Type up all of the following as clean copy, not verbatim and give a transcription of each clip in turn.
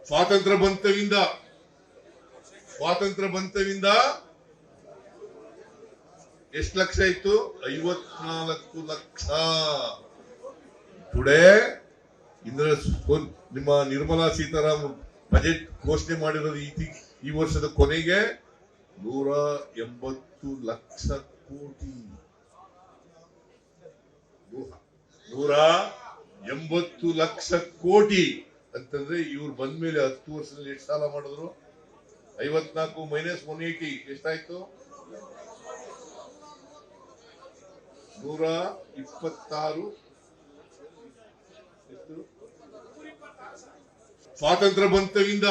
ಸ್ವಾತಂತ್ರ್ಯ ಬಂತವಿಂದ ಎಷ್ಟು ಲಕ್ಷ ಇತ್ತು? 54 ಲಕ್ಷ. ಟುಡೇ ನಿಮ್ಮ ನಿರ್ಮಲಾ ಸೀತಾರಾಮನ್ ಬಜೆಟ್ ಘೋಷಣೆ ಮಾಡಿರೋದು ಈ ವರ್ಷದ ಕೊನೆಗೆ 180 ಲಕ್ಷ ಕೋಟಿ. 180 ಲಕ್ಷ ಕೋಟಿ ಅಂತಂದ್ರೆ ಇವ್ರು ಬಂದ ಮೇಲೆ 10 ವರ್ಷದಲ್ಲಿ ಎಷ್ಟು ಸಾಲ ಮಾಡಿದ್ರು? 54 ಮೈನಸ್ 180 ಎಷ್ಟಾಯ್ತು? 126. ಸ್ವಾತಂತ್ರ್ಯ ಬಂತವಿಂದ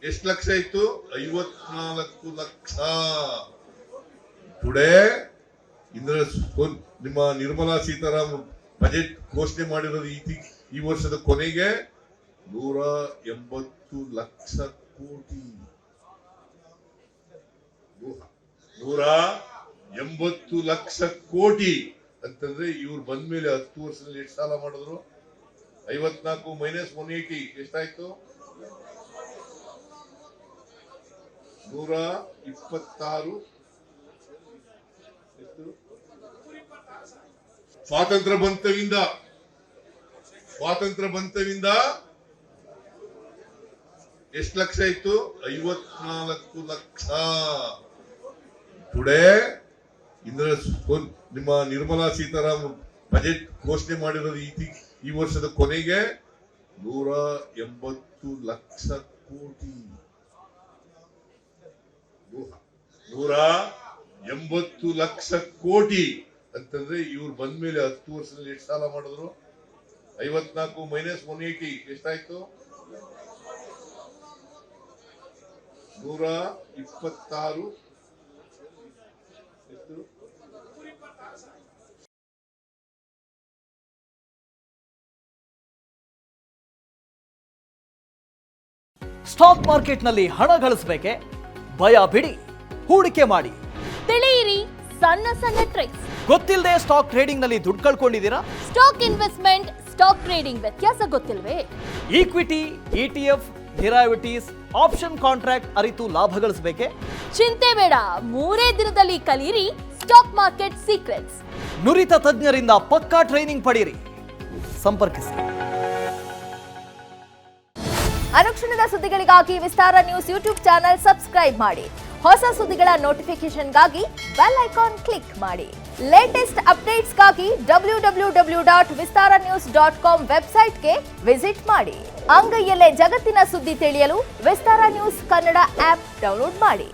ಎಷ್ಟು ಲಕ್ಷ ಇತ್ತು? 54 ಲಕ್ಷ. ಟುಡೇ ನಿಮ್ಮ ನಿರ್ಮಲಾ ಸೀತಾರಾಮನ್ ಬಜೆಟ್ ಘೋಷಣೆ ಮಾಡಿರೋದು ಈ ವರ್ಷದ ಕೊನೆಗೆ 180 ಲಕ್ಷ ಕೋಟಿ. 180 ಲಕ್ಷ ಕೋಟಿ ಅಂತಂದ್ರೆ ಇವ್ರು ಬಂದ ಮೇಲೆ 10 ವರ್ಷದಲ್ಲಿ ಎಷ್ಟು ಸಾಲ ಮಾಡಿದ್ರು? 54 ಮೈನಸ್ 180 ಎಷ್ಟಾಯ್ತು? 126. ಸ್ವಾತಂತ್ರ್ಯ ಬಂತವಿಂದ ಎಷ್ಟು ಲಕ್ಷ ಇತ್ತು? 54 ಲಕ್ಷ. ಟುಡೇ ನಿಮ್ಮ ನಿರ್ಮಲಾ ಸೀತಾರಾಮನ್ ಬಜೆಟ್ ಘೋಷಣೆ ಮಾಡಿರೋದು ಈ ವರ್ಷದ ಕೊನೆಗೆ 180 ಲಕ್ಷ ಕೋಟಿ. 180 ಲಕ್ಷ ಕೋಟಿ ಅಂತಂದ್ರೆ ಇವ್ರು ಬಂದ ಮೇಲೆ 10 ವರ್ಷದಲ್ಲಿ ಎಷ್ಟು ಸಾಲ ಮಾಡಿದ್ರು? 54 ಮೈನಸ್ 180 ಎಷ್ಟಾಯ್ತು? 126. ಸ್ಟಾಕ್ ಮಾರ್ಕೆಟ್ನಲ್ಲಿ ಹಣ ಗಳಿಸಬೇಕೆ? ಭಯ ಬಿಡಿ, ಹೂಡಿಕೆ ಮಾಡಿ. ತಿಳಿಯಿರಿ ಸಣ್ಣ ಸಣ್ಣ ಟ್ರಿಕ್ಸ್. ಗೊತ್ತಿಲ್ಲದೆ ಸ್ಟಾಕ್ ಟ್ರೇಡಿಂಗ್ ನಲ್ಲಿ ದುಡ್ಡು ಕಳ್ಕೊಂಡಿದ್ದೀರಾ? ಸ್ಟಾಕ್ ಇನ್ವೆಸ್ಟ್ಮೆಂಟ್, ಸ್ಟಾಕ್ ಟ್ರೇಡಿಂಗ್ ವ್ಯತ್ಯಾಸ ಗೊತ್ತಿಲ್ವೇ? Equity, ETF, derivatives, option contract ಅರಿತು ಲಾಭ ಗಳಿಸಬೇಕೆ? ಚಿಂತೆ ಬೇಡ, 3 ದಿನದಲ್ಲಿ ಕಲಿಯಿರಿ ಸ್ಟಾಕ್ ಮಾರ್ಕೆಟ್ ಸೀಕ್ರೆಟ್ಸ್. ನುರಿತ ತಜ್ಞರಿಂದ ಪಕ್ಕಾ ಟ್ರೈನಿಂಗ್ ಪಡೆಯಿರಿ. ಸಂಪರ್ಕಿಸಿ. ಅನುಕ್ಷಣದ ಸುದ್ದಿಗಳಿಗಾಗಿ ವಿಸ್ತಾರ ನ್ಯೂಸ್ ಯೂಟ್ಯೂಬ್ ಚಾನೆಲ್ ಸಬ್ಸ್ಕ್ರೈಬ್ ಮಾಡಿ. ಹೊಸ ಸುದ್ದಿಗಳ ನೋಟಿಫಿಕೇಶನ್ಗಾಗಿ ಬೆಲ್ ಐಕಾನ್ ಕ್ಲಿಕ್ ಮಾಡಿ. ಲೇಟೆಸ್ಟ್ ಅಪ್ಡೇಟ್ಸ್ಗಾಗಿ www.vistaranews.com ವೆಬ್ಸೈಟ್ಗೆ ವಿಸಿಟ್ ಮಾಡಿ. ಅಂಗೈಯಲ್ಲೇ ಜಗತ್ತಿನ ಸುದ್ದಿ ತಿಳಿಯಲು ವಿಸ್ತಾರ ನ್ಯೂಸ್ ಕನ್ನಡ ಆಪ್ ಡೌನ್ಲೋಡ್ ಮಾಡಿ.